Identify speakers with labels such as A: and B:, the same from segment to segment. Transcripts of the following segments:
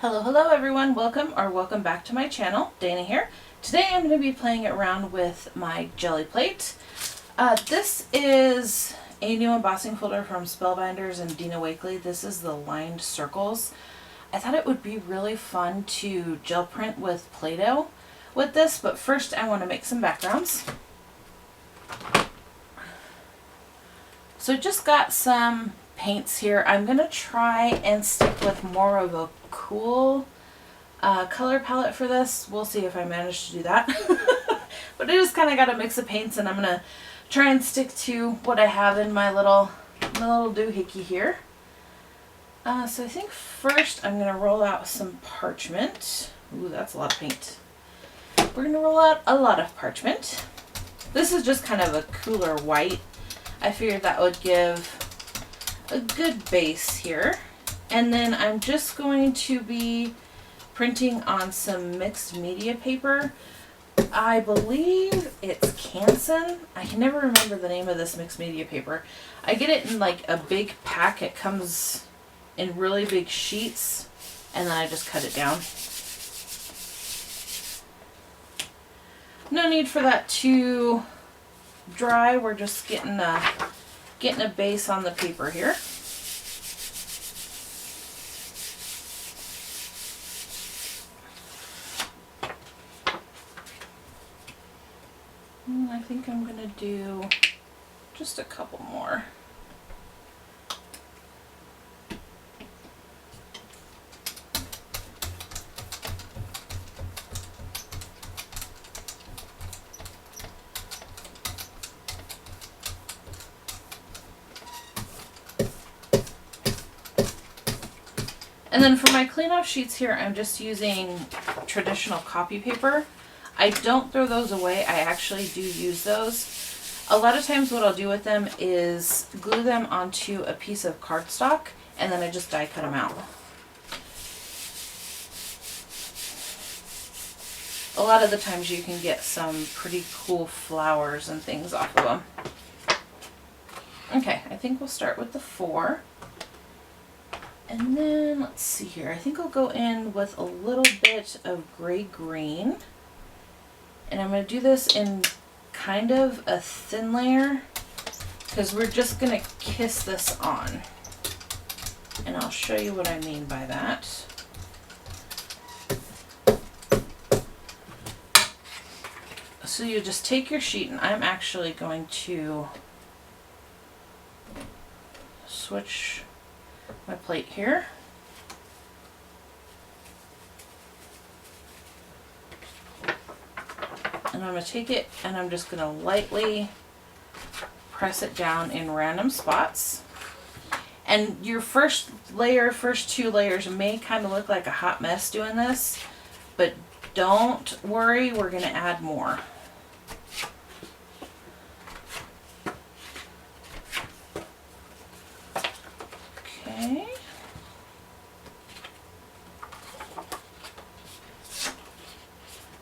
A: Hello everyone, welcome back to my channel. Dana here. Today I'm going to be playing around with my jelly plate. This is a new embossing folder from Spellbinders and Dina Wakley. This is the lined circles. I thought it would be really fun to gel print with Play-Doh with this, but first I want to make some backgrounds. So just got some paints here. I'm going to try and stick with more of a cool color palette for this. We'll see if I manage to do that. But I just kind of got a mix of paints, and I'm going to try and stick to what I have in my little doohickey here. So I think first I'm going to roll out some parchment. Ooh, that's a lot of paint. We're going to roll out a lot of parchment. This is just kind of a cooler white. I figured that would give a good base here. And then I'm just going to be printing on some mixed media paper. I believe it's Canson. I can never remember the name of this mixed media paper. I get it in like a big pack. It comes in really big sheets, and then I just cut it down. No need for that to dry. We're just getting a base on the paper here. And I think I'm gonna do just a couple more. And then for my clean off sheets here, I'm just using traditional copy paper. I don't throw those away. I actually do use those. A lot of times what I'll do with them is glue them onto a piece of cardstock, and then I just die cut them out. A lot of the times you can get some pretty cool flowers and things off of them. Okay, I think we'll start with the 4. And then, let's see here, I think I'll go in with a little bit of gray-green. And I'm going to do this in kind of a thin layer, because we're just going to kiss this on. And I'll show you what I mean by that. So you just take your sheet, and I'm actually going to switch my plate here. And I'm going to take it and I'm just going to lightly press it down in random spots. And your first 2 layers may kind of look like a hot mess doing this, but don't worry, we're going to add more. Okay.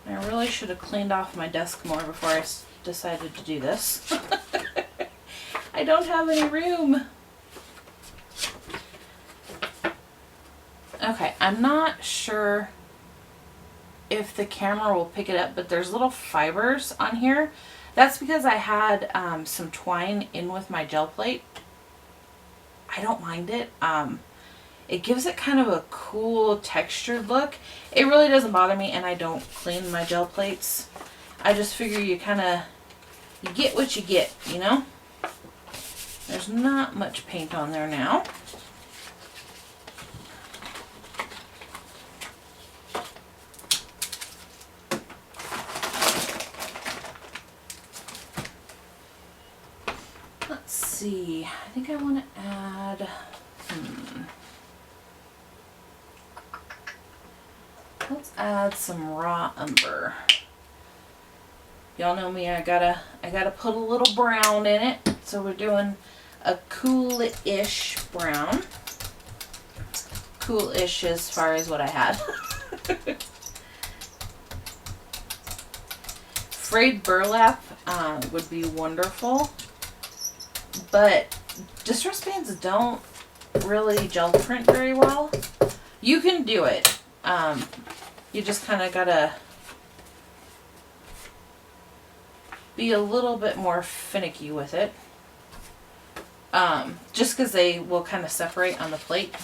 A: I really should have cleaned off my desk more before I decided to do this. I don't have any room. Okay, I'm not sure if the camera will pick it up, but there's little fibers on here. That's because I had some twine in with my gel plate. I don't mind it. It gives it kind of a cool textured look. It really doesn't bother me, and I don't clean my gel plates. I just figure you get what you get, you know? There's not much paint on there now. Let's see. I think I want to add... Let's add some raw umber. Y'all know me, I gotta put a little brown in it. So we're doing a cool-ish brown. Cool-ish as far as what I had. Frayed burlap would be wonderful, but distress bands don't really gel print very well. You can do it. You just kind of gotta be a little bit more finicky with it. Just because they will kind of separate on the plate.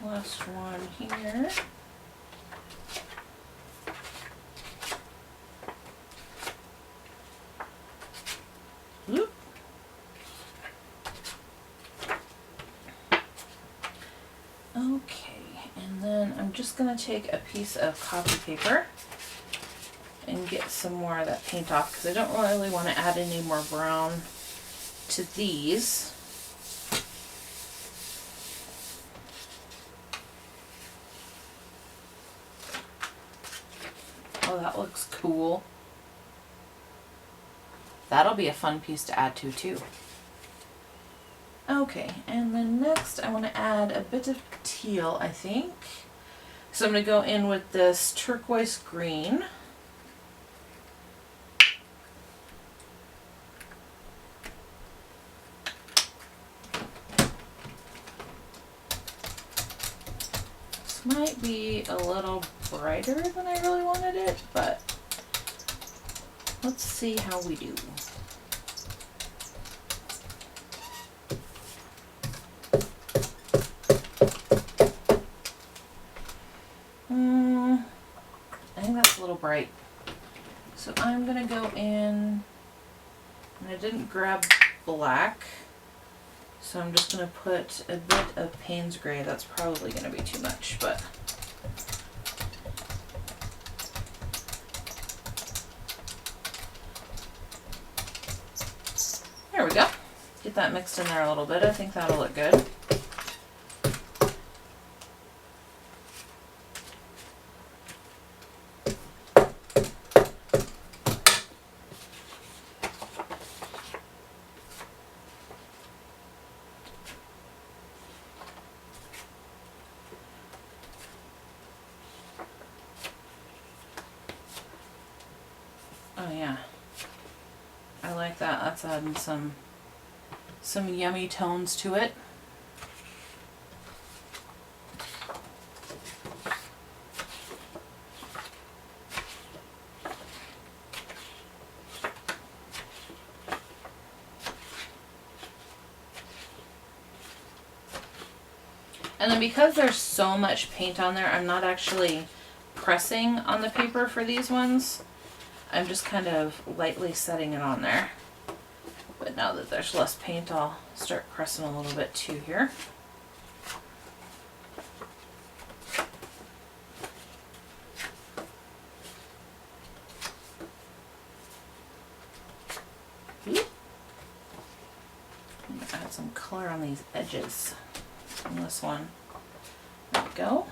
A: Last one here. Oop. Okay, and then I'm just going to take a piece of copy paper and get some more of that paint off because I don't really want to add any more brown to these. Oh, that looks cool. That'll be a fun piece to add to too. Okay, and then next I want to add a bit of teal, I think. So I'm going to go in with this turquoise green. This might be a little brighter than I really wanted it, but let's see how we do. I think that's a little bright. So I'm going to go in, and I didn't grab black, so I'm just going to put a bit of Payne's Gray. That's probably going to be too much, but there we go. Get that mixed in there a little bit. I think that'll look good. Oh yeah, I like that. That's adding some yummy tones to it. And then because there's so much paint on there, I'm not actually pressing on the paper for these ones. I'm just kind of lightly setting it on there. But now that there's less paint, I'll start pressing a little bit too here. I'm gonna add some color on these edges on this one. There we go.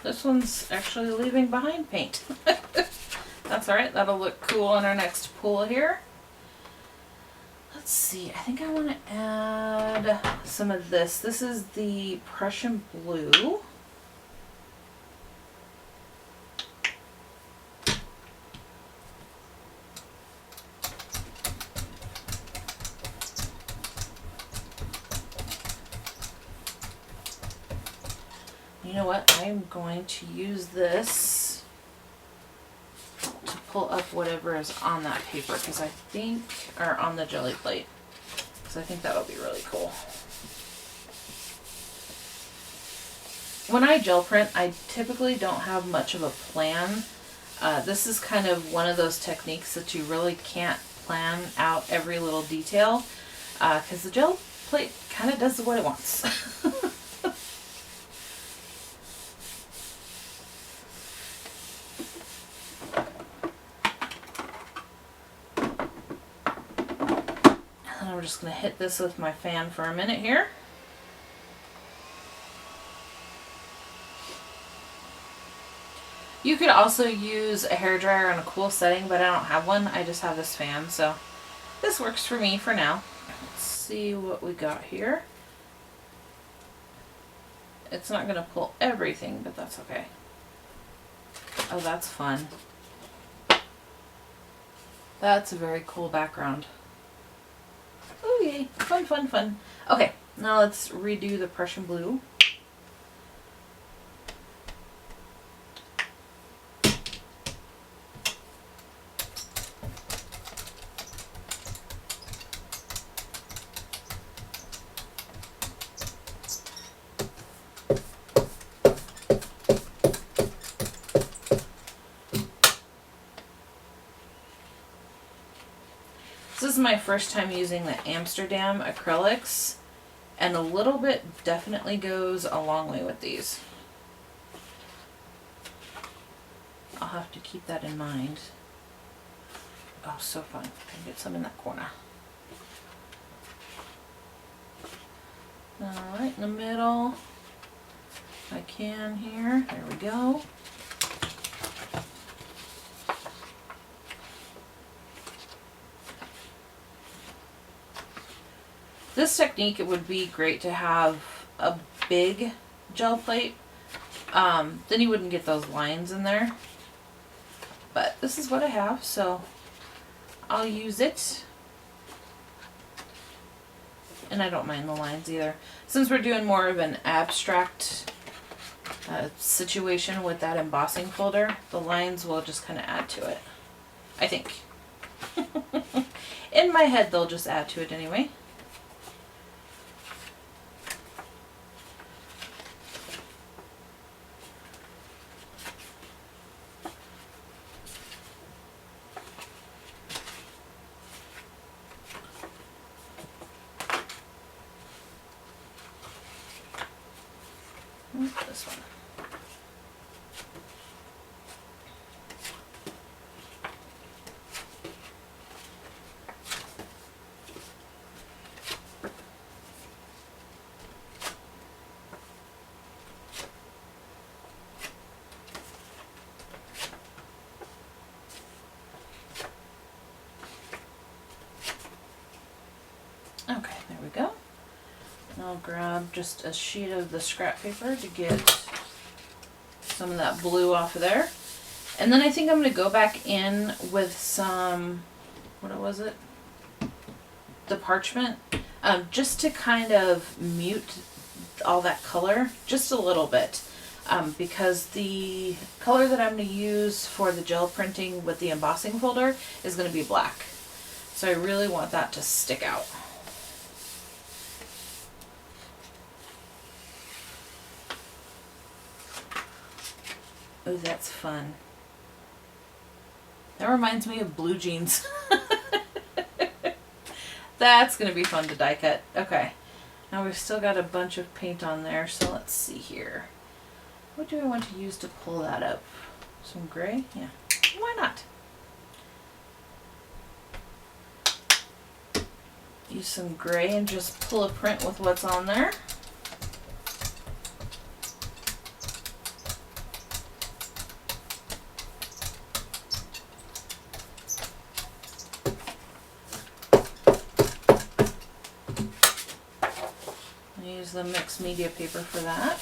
A: This one's actually leaving behind paint. That's alright, that'll look cool in our next pool here. Let's see, I think I want to add some of this. This is the Prussian blue. You know what? I'm going to use this to pull up whatever is on that paper because I think, or on the jelly plate, because I think that'll be really cool. When I gel print, I typically don't have much of a plan. This is kind of one of those techniques that you really can't plan out every little detail because the gel plate kind of does what it wants. we're just going to hit this with my fan for a minute here. You could also use a hairdryer on a cool setting, but I don't have one. I just have this fan, so this works for me for now. Let's see what we got here. It's not going to pull everything, but that's okay. Oh, that's fun. That's a very cool background. Oh yay, fun, fun, fun. Okay, now let's redo the Prussian blue. This is my first time using the Amsterdam acrylics, and a little bit definitely goes a long way with these. I'll have to keep that in mind. Oh, so fun. I'll get some in that corner. Right in the middle. If I can here. There we go. This technique, it would be great to have a big gel plate. Then you wouldn't get those lines in there. But this is what I have, so I'll use it. And I don't mind the lines either. Since we're doing more of an abstract situation with that embossing folder, the lines will just kind of add to it. I think. In my head, they'll just add to it anyway. This one. Okay, there we go. I'll grab just a sheet of the scrap paper to get some of that blue off of there. And then I think I'm going to go back in with some, what was it? The parchment, just to kind of mute all that color just a little bit. Because the color that I'm going to use for the gel printing with the embossing folder is going to be black. So I really want that to stick out. Oh, that's fun. That reminds me of blue jeans. That's going to be fun to die cut. Okay. Now we've still got a bunch of paint on there, so let's see here. What do I want to use to pull that up? Some gray? Yeah. Why not? Use some gray and just pull a print with what's on there. Use the mixed media paper for that.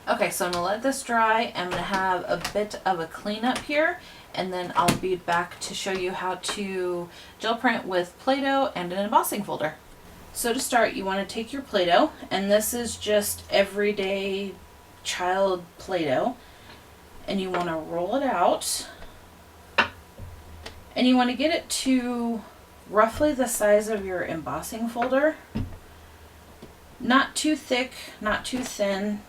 A: Okay, so I'm going to let this dry. I'm going to have a bit of a cleanup here, and then I'll be back to show you how to gel print with Play-Doh and an embossing folder. So to start, you want to take your Play-Doh, and this is just everyday child Play-Doh, and you want to roll it out, and you want to get it to roughly the size of your embossing folder. Not too thick, not too thin.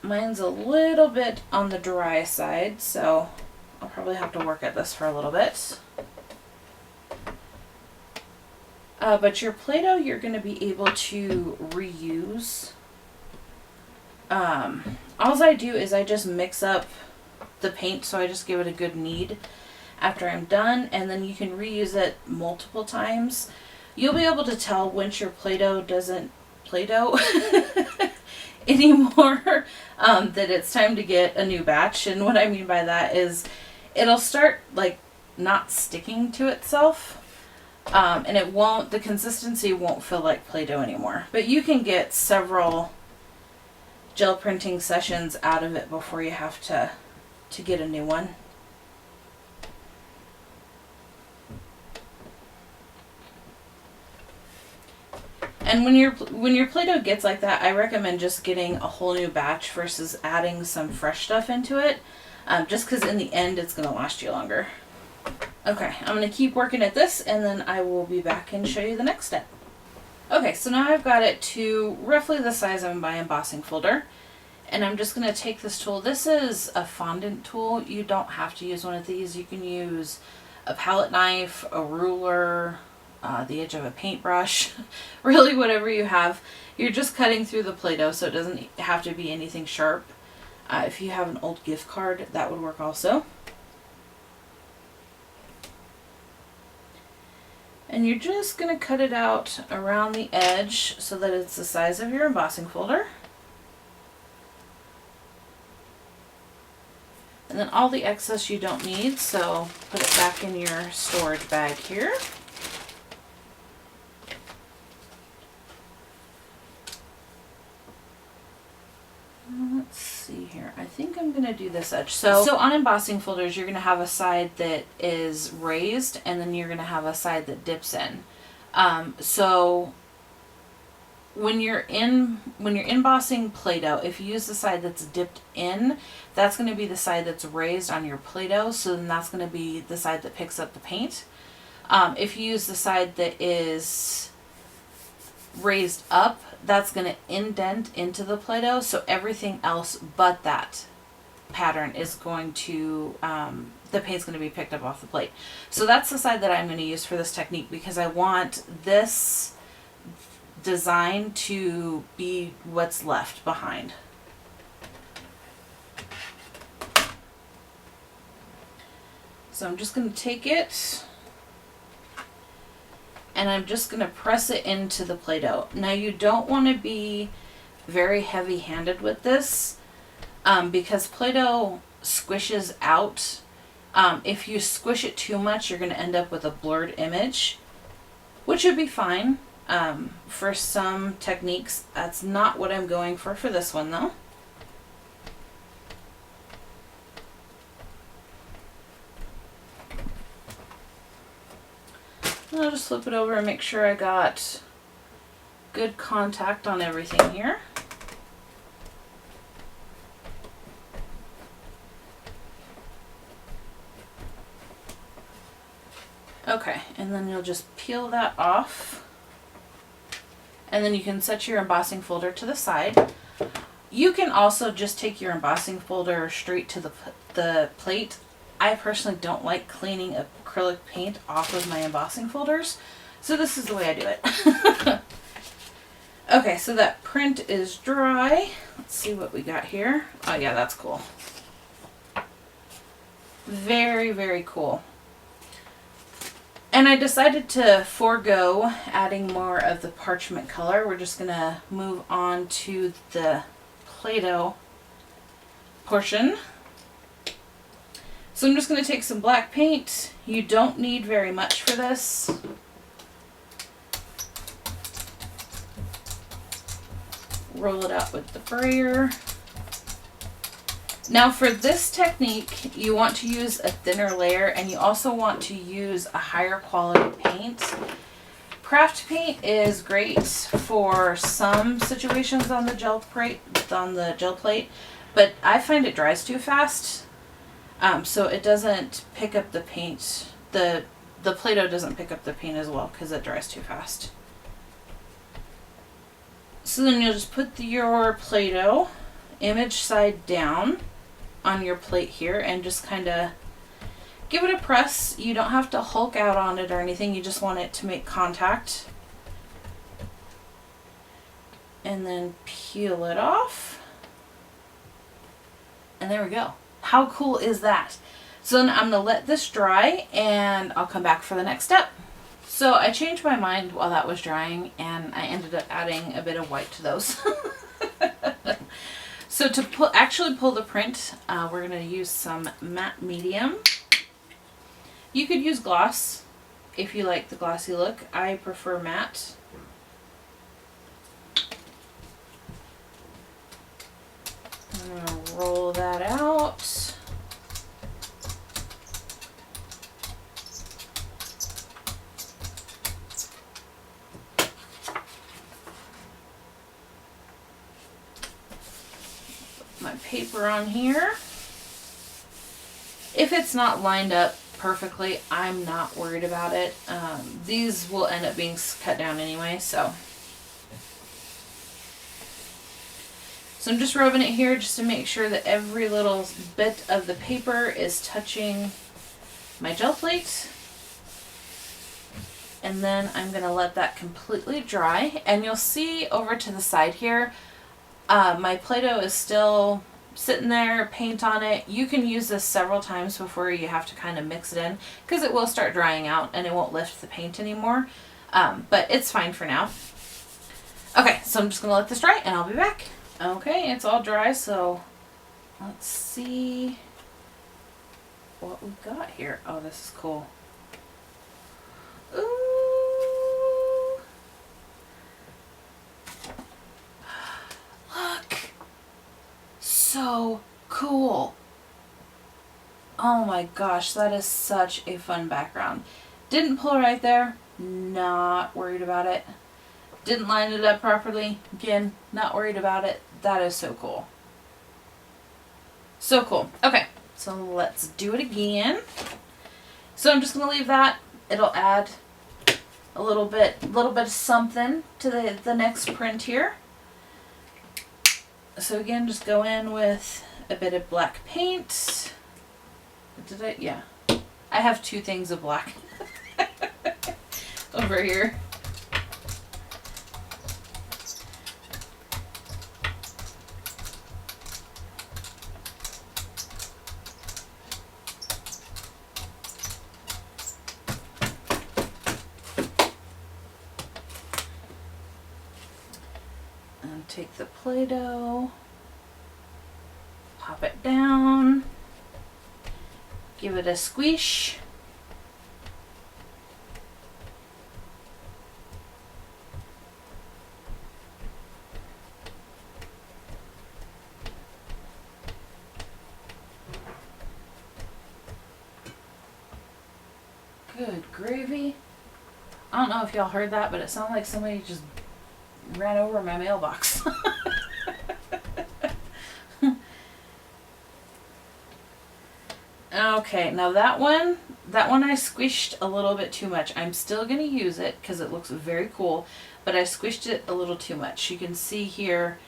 A: Mine's a little bit on the dry side, so I'll probably have to work at this for a little bit. But your Play-Doh you're going to be able to reuse. all I do is I just mix up the paint, so I just give it a good knead after I'm done, and then you can reuse it multiple times. You'll be able to tell once your Play-Doh doesn't Play-Doh anymore, that it's time to get a new batch. And what I mean by that is it'll start like not sticking to itself, and the consistency won't feel like Play-Doh anymore. But you can get several gel printing sessions out of it before you have to get a new one. And when your Play-Doh gets like that, I recommend just getting a whole new batch versus adding some fresh stuff into it, just because in the end it's going to last you longer. Okay, I'm going to keep working at this, and then I will be back and show you the next step. Okay, so now I've got it to roughly the size of my embossing folder, and I'm just going to take this tool. This is a fondant tool. You don't have to use one of these. You can use a palette knife, a ruler, the edge of a paintbrush, really whatever you have. You're just cutting through the Play-Doh, so it doesn't have to be anything sharp. If you have an old gift card, that would work also. And you're just going to cut it out around the edge so that it's the size of your embossing folder. And then all the excess you don't need, so put it back in your storage bag here. Let's see here. I think I'm going to do this edge. So on embossing folders, you're going to have a side that is raised, and then you're going to have a side that dips in. So when you're embossing Play-Doh, if you use the side that's dipped in, that's going to be the side that's raised on your Play-Doh. So then that's going to be the side that picks up the paint. If you use the side that is raised up, that's going to indent into the Play-Doh, so everything else but that pattern is going to, the paint's going to be picked up off the plate. So that's the side that I'm going to use for this technique, because I want this design to be what's left behind. So I'm just going to take it, and I'm just going to press it into the Play-Doh. Now you don't want to be very heavy-handed with this, because Play-Doh squishes out. If you squish it too much, you're going to end up with a blurred image, which would be fine for some techniques. That's not what I'm going for this one though. I'll just flip it over and make sure I got good contact on everything here. Okay, and then you'll just peel that off. And then you can set your embossing folder to the side. You can also just take your embossing folder straight to the plate. I personally don't like cleaning acrylic paint off of my embossing folders, so this is the way I do it. Okay, so that print is dry. Let's see what we got here. Oh yeah, that's cool. Very, very cool. And I decided to forego adding more of the parchment color. We're just going to move on to the Play-Doh portion. So I'm just going to take some black paint. You don't need very much for this. Roll it out with the brayer. Now for this technique, you want to use a thinner layer, and you also want to use a higher quality paint. Craft paint is great for some situations on the gel plate, but I find it dries too fast. So it doesn't pick up the paint. The Play-Doh doesn't pick up the paint as well because it dries too fast. So then you'll just put your Play-Doh image side down on your plate here and just kind of give it a press. You don't have to hulk out on it or anything. You just want it to make contact. And then peel it off. And there we go. How cool is that? So then I'm going to let this dry and I'll come back for the next step. So I changed my mind while that was drying and I ended up adding a bit of white to those. So to actually pull the print, we're going to use some matte medium. You could use gloss if you like the glossy look. I prefer matte. I'm going to roll that out. My paper on here. If it's not lined up perfectly, I'm not worried about it. These will end up being cut down anyway, so I'm just rubbing it here just to make sure that every little bit of the paper is touching my gel plate. And then I'm going to let that completely dry. And you'll see over to the side here, my Play-Doh is still sitting there, paint on it. You can use this several times before you have to kind of mix it in because it will start drying out and it won't lift the paint anymore. But it's fine for now. Okay, so I'm just going to let this dry and I'll be back. Okay, it's all dry, so let's see what we've got here. Oh, this is cool. Ooh. Look. So cool. Oh my gosh, that is such a fun background. Didn't pull right there. Not worried about it. Didn't line it up properly. Again, not worried about it. That is so cool. So cool. Okay, so let's do it again. So I'm just going to leave that. It'll add a little bit of something to the next print here. So again, just go in with a bit of black paint. Yeah. I have two things of black over here. And take the Play-Doh, pop it down, give it a squish. Good gravy. I don't know if y'all heard that, but it sounded like somebody just ran over my mailbox. Okay, now that one I squished a little bit too much. I'm still going to use it because it looks very cool, but I squished it a little too much. You can see here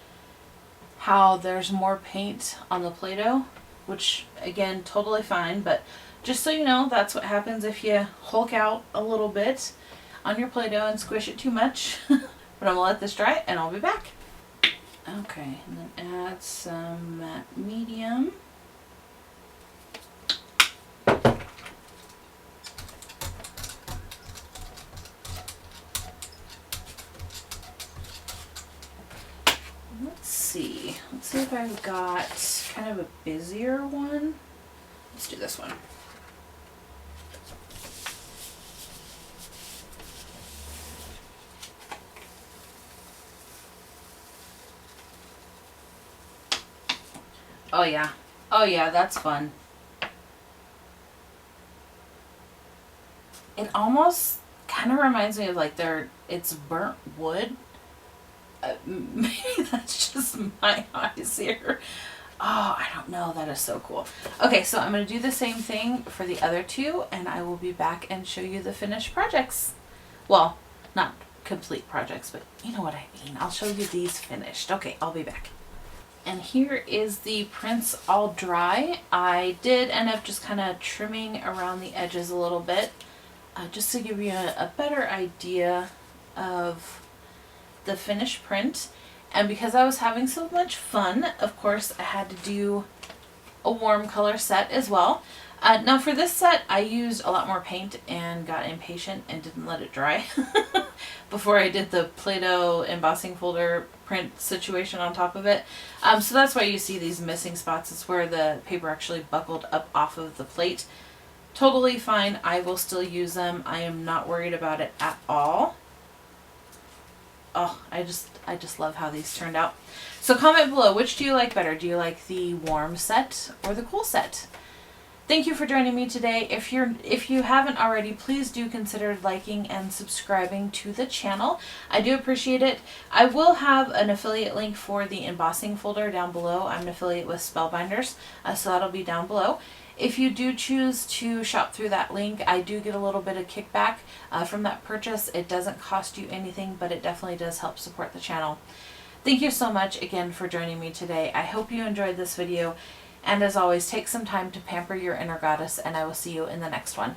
A: how there's more paint on the Play-Doh, which again, totally fine, but just so you know, that's what happens if you hulk out a little bit on your Play-Doh and squish it too much. But I'm going to let this dry and I'll be back. Okay, and then add some matte medium. Let's see if I've got kind of a busier one. Let's do this one. Oh yeah. Oh yeah, that's fun. It almost kind of reminds me of like it's burnt wood. Maybe that's just my eyes here. Oh, I don't know. That is so cool. Okay, so I'm going to do the same thing for the other two, and I will be back and show you the finished projects. Well, not complete projects, but you know what I mean. I'll show you these finished. Okay, I'll be back. And here is the prints all dry. I did end up just kind of trimming around the edges a little bit, just to give you a better idea of the finished print. And because I was having so much fun, of course, I had to do a warm color set as well. Now for this set, I used a lot more paint and got impatient and didn't let it dry before I did the Play-Doh embossing folder print situation on top of it. So that's why you see these missing spots. It's where the paper actually buckled up off of the plate. Totally fine. I will still use them. I am not worried about it at all. Oh, I just love how these turned out. So comment below, which do you like better? Do you like the warm set or the cool set? Thank you for joining me today. If you haven't already, please do consider liking and subscribing to the channel. I do appreciate it. I will have an affiliate link for the embossing folder down below. I'm an affiliate with Spellbinders, so that'll be down below. If you do choose to shop through that link, I do get a little bit of kickback from that purchase. It doesn't cost you anything, but it definitely does help support the channel. Thank you so much again for joining me today. I hope you enjoyed this video. And as always, take some time to pamper your inner goddess, and I will see you in the next one.